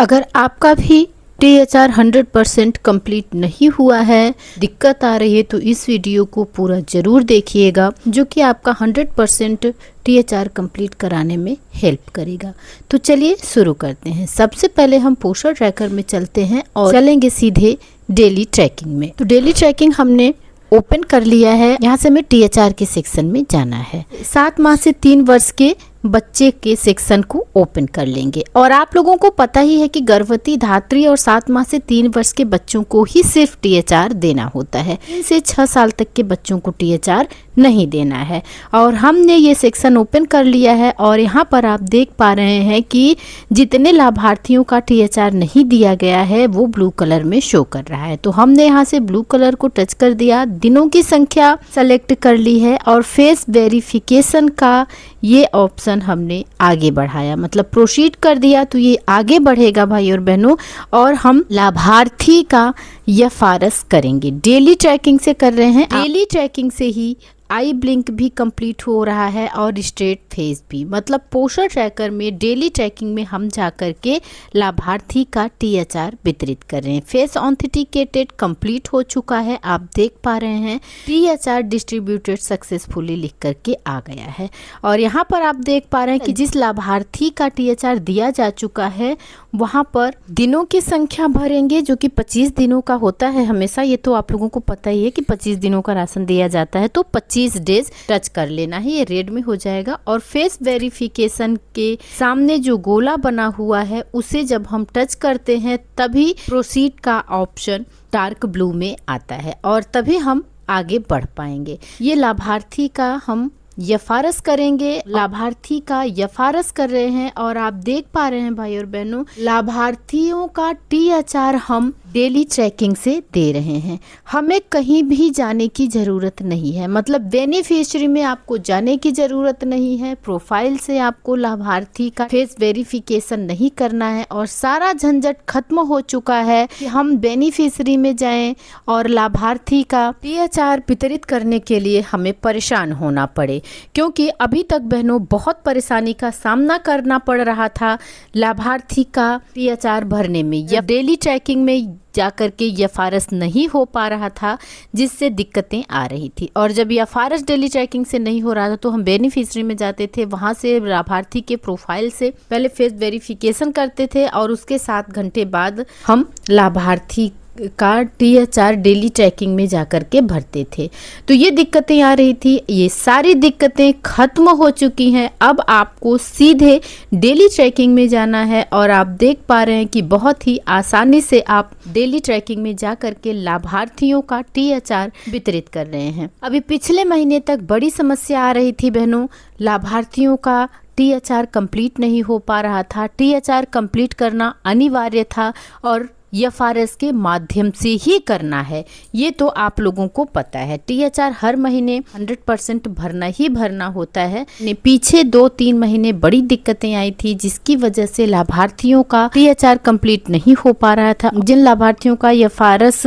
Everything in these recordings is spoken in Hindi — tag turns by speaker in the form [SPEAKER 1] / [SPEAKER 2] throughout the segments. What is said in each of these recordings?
[SPEAKER 1] अगर आपका भी THR 100% कंप्लीट नहीं हुआ है, दिक्कत आ रही है, तो इस वीडियो को पूरा ज़रूर देखिएगा, जो कि आपका 100% THR कंप्लीट कराने में हेल्प करेगा। तो चलिए शुरू करते हैं। सबसे पहले हम पोस्चर ट्रैकर में चलते हैं और चलेंगे सीधे डेली ट्रैकिंग में। तो डेली ट्रैकिंग हमने ओपन कर लिया है। यहाँ से हमें THR के सेक्शन में जाना है। 7 माह से 3 वर्ष के बच्चे के सेक्शन को ओपन कर लेंगे। और आप लोगों को पता ही है कि गर्भवती, धात्री और 7 माह से 3 वर्ष के बच्चों को ही सिर्फ THR देना होता है। 3 से 6 साल तक के बच्चों को THR नहीं देना है। और हमने ये सेक्शन ओपन कर लिया है और यहाँ पर आप देख पा रहे हैं कि जितने लाभार्थियों का THR नहीं दिया गया है वो ब्लू कलर में शो कर रहा है। तो हमने यहाँ से ब्लू कलर को टच कर दिया, दिनों की संख्या सेलेक्ट कर ली है और फेस वेरिफिकेशन का ये ऑप्शन हमने आगे बढ़ाया, मतलब प्रोसीड कर दिया। तो ये आगे बढ़ेगा भाई और बहनों, और हम लाभार्थी का FRS करेंगे। डेली ट्रैकिंग से कर रहे हैं। डेली ट्रैकिंग से ही आई ब्लिंक भी कंप्लीट हो रहा है और स्ट्रेट फेस भी, मतलब पोस्चर ट्रैकर में डेली ट्रैकिंग में हम जा कर के लाभार्थी का THR वितरित कर रहे हैं। फेस ऑथेंटिकेटेड कंप्लीट हो चुका है, आप देख पा रहे हैं। THR डिस्ट्रीब्यूटेड सक्सेसफुली लिख करके आ गया है। और यहाँ पर आप देख पा रहे हैं कि जिस लाभार्थी का THR दिया जा चुका है वहाँ पर दिनों की संख्या भरेंगे, जो कि 25 दिनों का होता है हमेशा। ये तो आप लोगों को पता ही है कि 25 दिनों का राशन दिया जाता है, तो 25 डेज टच कर लेना है, ये रेड में हो जाएगा। और फेस वेरिफिकेशन के सामने जो गोला बना हुआ है उसे जब हम टच करते हैं तभी प्रोसीड का ऑप्शन डार्क ब्लू में आता है और तभी हम आगे बढ़ पाएंगे। ये लाभार्थी का हम FRS करेंगे। लाभार्थी का FRS कर रहे हैं और आप देख पा रहे हैं भाई और बहनों, लाभार्थियों का THR हम डेली ट्रैकिंग से दे रहे हैं। हमें कहीं भी जाने की ज़रूरत नहीं है, मतलब बेनिफिशियरी में आपको जाने की ज़रूरत नहीं है। प्रोफाइल से आपको लाभार्थी का फेस वेरिफिकेशन नहीं करना है और सारा झंझट खत्म हो चुका है कि हम बेनिफिशियरी में जाएं और लाभार्थी का THR वितरित करने के लिए हमें परेशान होना पड़े, क्योंकि अभी तक बहनों बहुत परेशानी का सामना करना पड़ रहा था लाभार्थी का THR भरने में, या डेली ट्रैकिंग में जाकर के FRS नहीं हो पा रहा था, जिससे दिक्कतें आ रही थी। और जब FRS डेली ट्रैकिंग से नहीं हो रहा था तो हम बेनिफिशियरी में जाते थे, वहां से लाभार्थी के प्रोफाइल से पहले फेस वेरिफिकेशन करते थे और उसके 7 घंटे बाद हम लाभार्थी का THR डेली ट्रैकिंग में जाकर के भरते थे। तो ये दिक्कतें आ रही थी, ये सारी दिक्कतें खत्म हो चुकी हैं। अब आपको सीधे डेली ट्रैकिंग में जाना है और आप देख पा रहे हैं कि बहुत ही आसानी से आप डेली ट्रैकिंग में जाकर के लाभार्थियों का THR वितरित कर रहे हैं। अभी पिछले महीने तक बड़ी समस्या आ रही थी बहनों, लाभार्थियों का THR कंप्लीट नहीं हो पा रहा था। THR कंप्लीट करना अनिवार्य था और FRS के माध्यम से ही करना है, ये तो आप लोगों को पता है। THR हर महीने 100% भरना ही भरना होता है। पीछे 2-3 महीने बड़ी दिक्कतें आई थी, जिसकी वजह से लाभार्थियों का THR कंप्लीट नहीं हो पा रहा था। जिन लाभार्थियों का FRS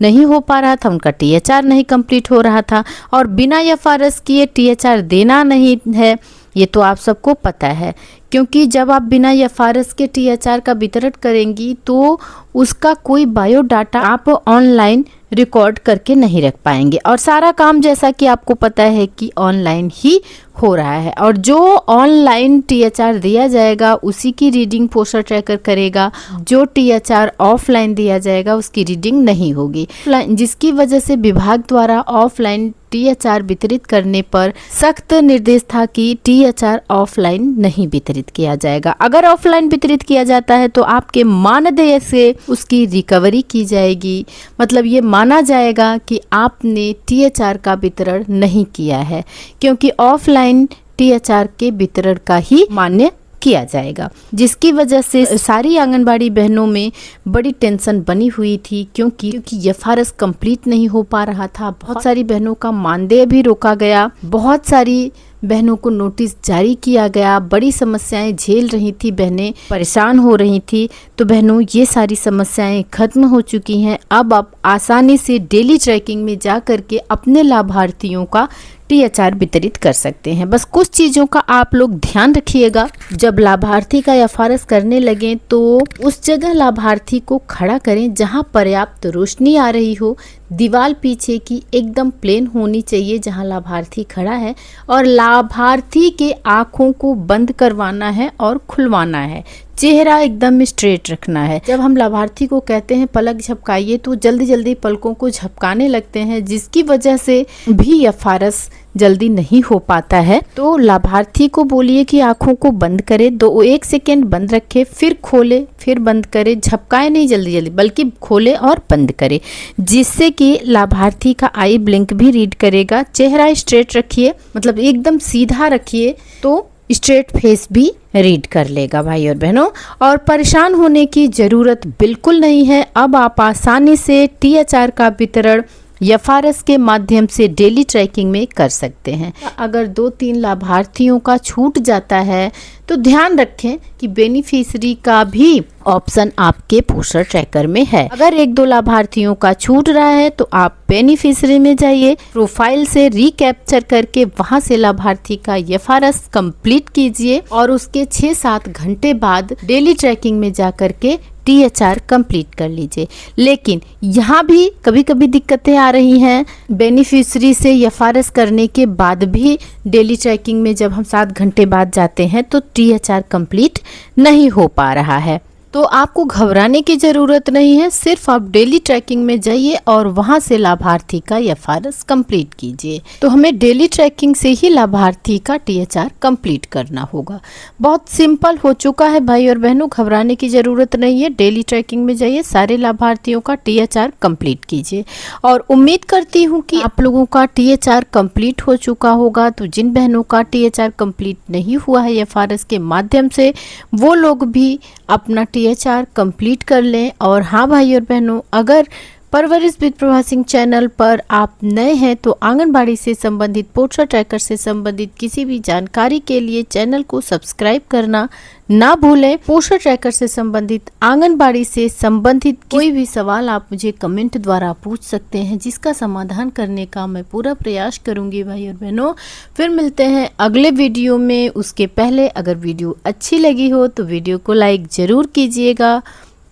[SPEAKER 1] नहीं हो पा रहा था उनका THR नहीं कंप्लीट हो रहा था, और बिना FRS किए THR देना नहीं है, ये तो आप सबको पता है। क्योंकि जब आप बिना FRS के THR का वितरण करेंगी तो उसका कोई बायोडाटा आप ऑनलाइन रिकॉर्ड करके नहीं रख पाएंगे, और सारा काम जैसा कि आपको पता है कि ऑनलाइन ही हो रहा है। और जो ऑनलाइन THR दिया जाएगा उसी की रीडिंग पोस्चर ट्रैकर करेगा, जो THR ऑफलाइन दिया जाएगा उसकी रीडिंग नहीं होगी, जिसकी वजह से विभाग द्वारा ऑफलाइन THR वितरित करने पर सख्त निर्देश था कि THR ऑफलाइन नहीं वितरित किया जाएगा। अगर ऑफलाइन वितरित किया जाता है तो आपके मानदेय से उसकी रिकवरी की जाएगी, मतलब ये माना जाएगा कि आपने THR का वितरण नहीं किया है, क्योंकि ऑफलाइन THR के वितरण का ही मान्य किया जाएगा, जिसकी वजह से सारी आंगनबाड़ी बहनों में बड़ी टेंशन बनी हुई थी, क्योंकि FRS कंप्लीट नहीं हो पा रहा था। बहुत सारी बहनों का मानदेय भी रोका गया, बहुत सारी बहनों को नोटिस जारी किया गया, बड़ी समस्याएं झेल रही थी, बहनें परेशान हो रही थी। तो बहनों ये सारी समस्याएं खत्म हो चुकी हैं। अब आप आसानी से डेली ट्रैकिंग में जा कर के अपने लाभार्थियों का THR वितरित कर सकते हैं। बस कुछ चीज़ों का आप लोग ध्यान रखिएगा। जब लाभार्थी का FRS करने लगे तो उस जगह लाभार्थी को खड़ा करें जहां पर्याप्त रोशनी आ रही हो। दीवार पीछे की एकदम प्लेन होनी चाहिए जहां लाभार्थी खड़ा है, और लाभार्थी के आँखों को बंद करवाना है और खुलवाना है। चेहरा एकदम स्ट्रेट रखना है। जब हम लाभार्थी को कहते हैं पलक झपकाइए तो जल्दी जल्दी पलकों को झपकाने लगते हैं, जिसकी वजह से भी FRS जल्दी नहीं हो पाता है। तो लाभार्थी को बोलिए कि आंखों को बंद करे, 1 सेकेंड बंद रखे, फिर खोले, फिर बंद करे। झपकाए नहीं जल्दी जल्दी, बल्कि खोले और बंद करे, जिससे कि लाभार्थी का आई ब्लिंक भी रीड करेगा। चेहरा स्ट्रेट रखिए, मतलब एकदम सीधा रखिए, तो स्ट्रेट फेस भी रीड कर लेगा भाई और बहनों। और परेशान होने की ज़रूरत बिल्कुल नहीं है। अब आप आसानी से THR का वितरण FRS के माध्यम से डेली ट्रैकिंग में कर सकते हैं। अगर 2-3 लाभार्थियों का छूट जाता है तो ध्यान रखें कि बेनिफिशियरी का भी ऑप्शन आपके पोस्टर ट्रैकर में है। अगर 1-2 लाभार्थियों का छूट रहा है तो आप बेनिफिशियरी में जाइए, प्रोफाइल से रिकैप्चर करके वहां से लाभार्थी का FRS कंप्लीट कीजिए और उसके 6-7 घंटे बाद डेली ट्रैकिंग में जा करके THR कंप्लीट कर लीजिए। लेकिन यहाँ भी कभी कभी दिक्कतें आ रही हैं। बेनिफिशियरी से FRS करने के बाद भी डेली ट्रैकिंग में जब हम 7 घंटे बाद जाते हैं तो THR कंप्लीट नहीं हो पा रहा है। तो आपको घबराने की ज़रूरत नहीं है, सिर्फ आप डेली ट्रैकिंग में जाइए और वहां से लाभार्थी का FRS कंप्लीट कीजिए। तो हमें डेली ट्रैकिंग से ही लाभार्थी का THR कंप्लीट करना होगा। बहुत सिंपल हो चुका है भाई और बहनों, घबराने की ज़रूरत नहीं है। डेली ट्रैकिंग में जाइए, सारे लाभार्थियों का THR कंप्लीट कीजिए और उम्मीद करती हूँ कि आप लोगों का THR कंप्लीट हो चुका होगा। तो जिन बहनों का THR कंप्लीट नहीं हुआ है FRS के माध्यम से, वो लोग भी अपना THR कंप्लीट कर लें। और हाँ भाई और बहनों, अगर परवरिश विद प्रभा सिंह चैनल पर आप नए हैं तो आंगनबाड़ी से संबंधित, पोस्टर ट्रैकर से संबंधित किसी भी जानकारी के लिए चैनल को सब्सक्राइब करना ना भूलें। पोस्टर ट्रैकर से संबंधित, आंगनबाड़ी से संबंधित कोई भी सवाल आप मुझे कमेंट द्वारा पूछ सकते हैं, जिसका समाधान करने का मैं पूरा प्रयास करूंगी भाई और बहनों। फिर मिलते हैं अगले वीडियो में। उसके पहले अगर वीडियो अच्छी लगी हो तो वीडियो को लाइक ज़रूर कीजिएगा।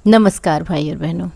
[SPEAKER 1] नमस्कार भाई और बहनों।